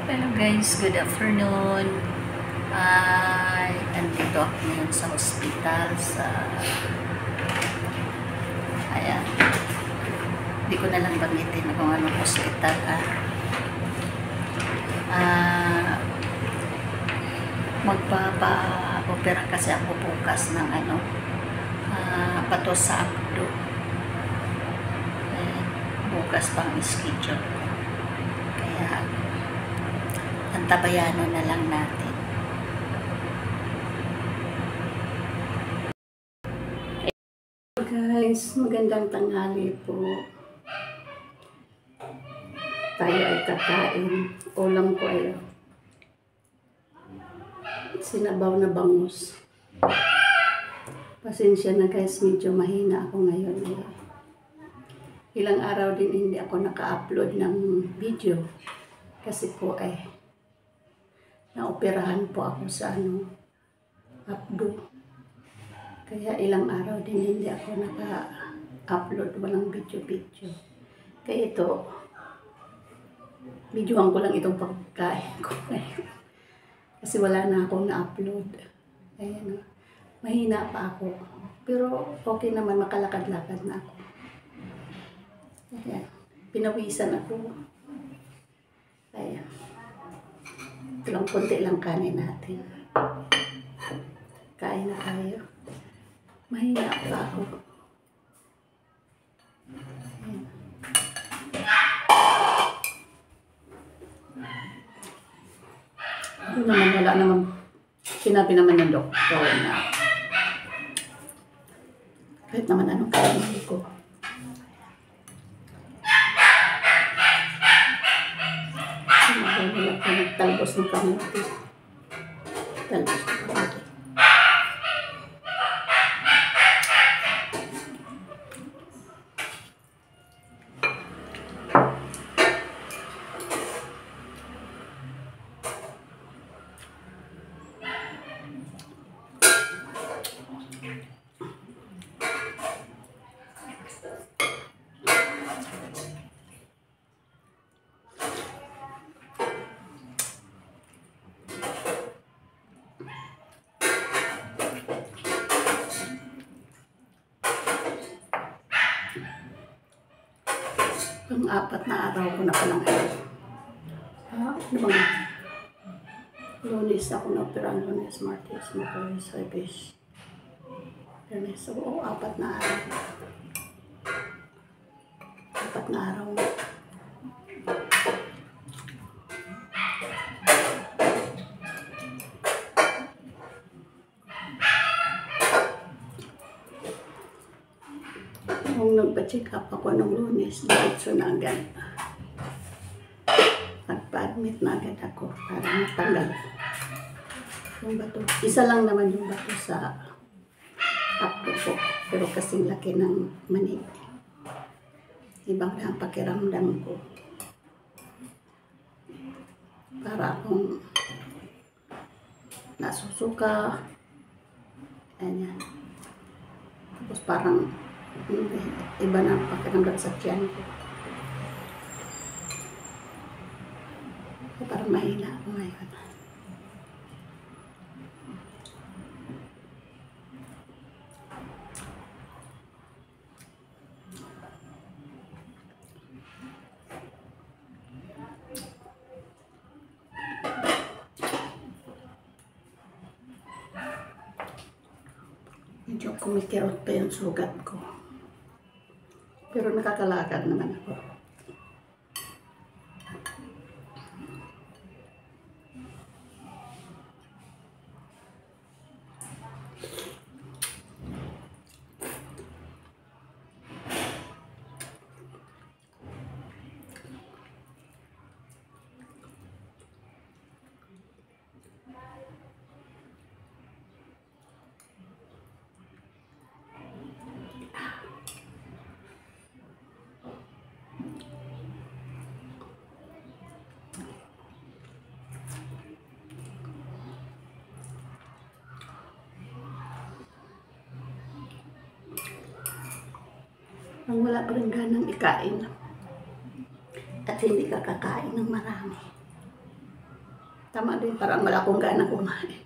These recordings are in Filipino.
Hello guys, good afternoon. Andito ako ngayon sa hospital ayan, hindi ko na lang banggitin kung anong hospital. Magpapa-opera kasi ako bukas ng pato sa abdo. Bukas pang schedule ko. Kaya antabayano na lang natin. Guys, magandang tanghali po. Tayo ay kakain. Ulam ko ay sinabaw na bangus. Pasensya na guys, medyo mahina ako ngayon. Ilang araw din hindi ako naka-upload ng video. Kasi po naoperahan po ako sa abdo. Kaya ilang araw din hindi ako naka-upload, walang video. Kaya ito, videohan ko lang itong pagkain ko ngayon. Kasi wala na akong na-upload. Ayan, mahina pa ako. Pero okay naman, makalakad-lakad na ako. Ayan, pinawisan ako. Ayan. Ito lang, konti lang kanin natin. Kain na tayo. Mahina pa ako. Ayan. Ito naman, wala naman. Sinabi naman ng doktor na kahit naman anong kainin ko. Wala ko nagtalbos ng kamuti. Talbos ng kamuti. Pang-apat na araw ko na palang ano bang Lunes ako na-operahan. Lunes, Martes, Merkulis, Huwebes, Lunes. So, 4 na araw. 4 na araw na. Nung nagpa-check up ako ng Lunes, diretso na agad. Nagpa-admit na agad ako para matanggal yung bato. Isa lang naman yung bato sa abdo ko, pero kasing laki ng manig. Ibang na ang pakiramdam ko. Para akong nasusuka. Ayan. Tapos parang iba na ang pakiramdam sa tiyan ko. Parang mahina ako ngayon. Medyo kumikirot pa yung sugat ko. Pero nakakalakad naman ako. Ang wala pa rin ganang ikain at hindi ka kakain ng marami. Tama din, parang wala akong gana kumain.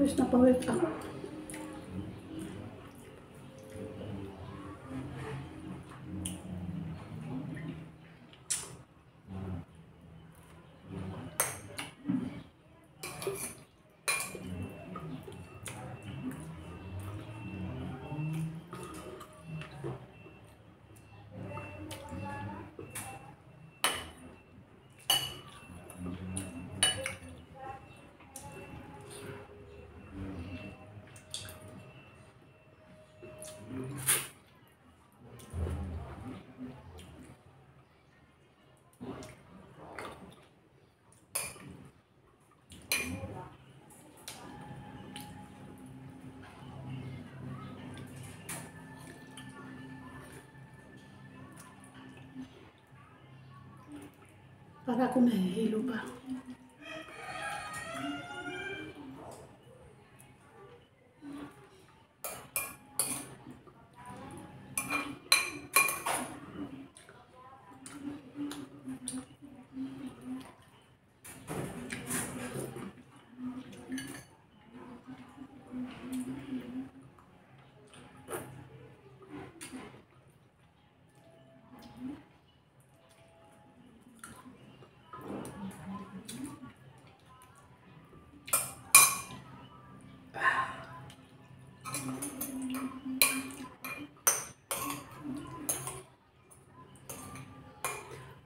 Pawis na pawis ako. Para ako nahihilo pa.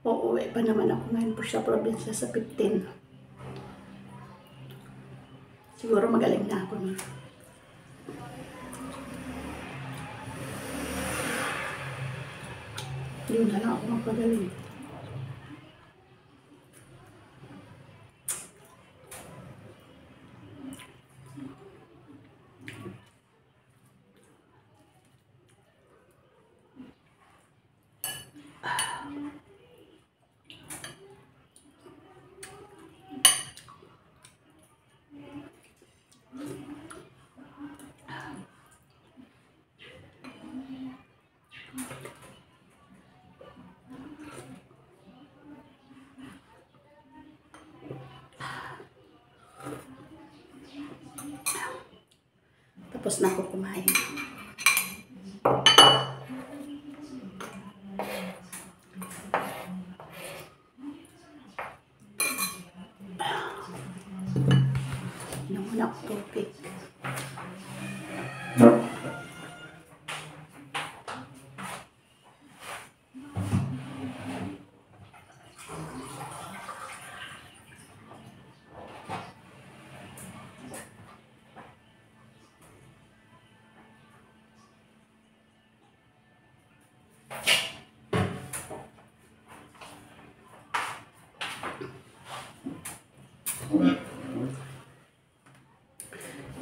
Uuwi pa naman ako ngayon po sa probinsya sa 15. Siguro magaling na ako na. Hindi na lang ako magpagaling. Tapos na ako kumain. Naman ako tubig.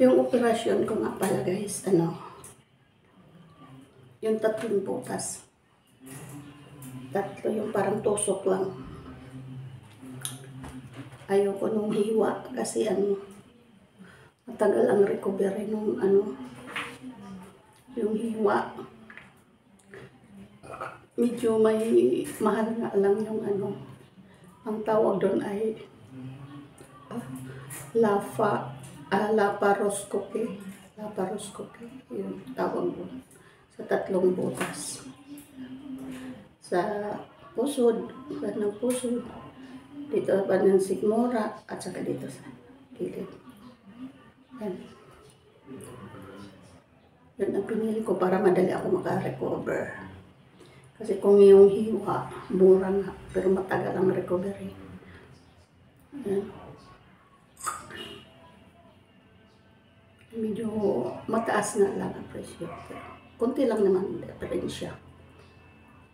Yung operasyon ko nga pala guys, yung 3 butas. 3 yung parang tusok lang. Ayoko nung hiwa kasi matagal ang recovery nung yung hiwa. Medyo may mahal nga lang yung ang tawag doon ay laparoscopy. Laparoscopy, yung tawag doon. Sa 3 butas. Sa pusod, ng pusod. Dito pa ng sigmura at saka dito sa gilid. Yan. Yun ang pinili ko para madali ako maka-recover. Kasi kung yung hiwa, mura nga, pero matagal ang recovery. Ayan. Medyo mataas na lang ang presyo. Kunti lang naman diferensya.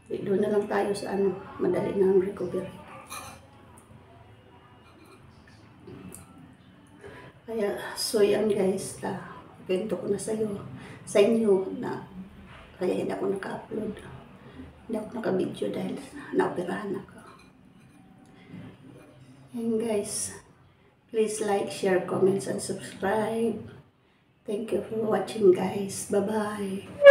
Doon na lang tayo sa madali na ang recovery. Kaya, so yan guys, kwento ko na sa inyo na kaya hindi ako naka-upload. Hindi ako naka-video dahil naoperahan ako. And guys, please like, share, comments, and subscribe. Thank you for watching guys. Bye-bye.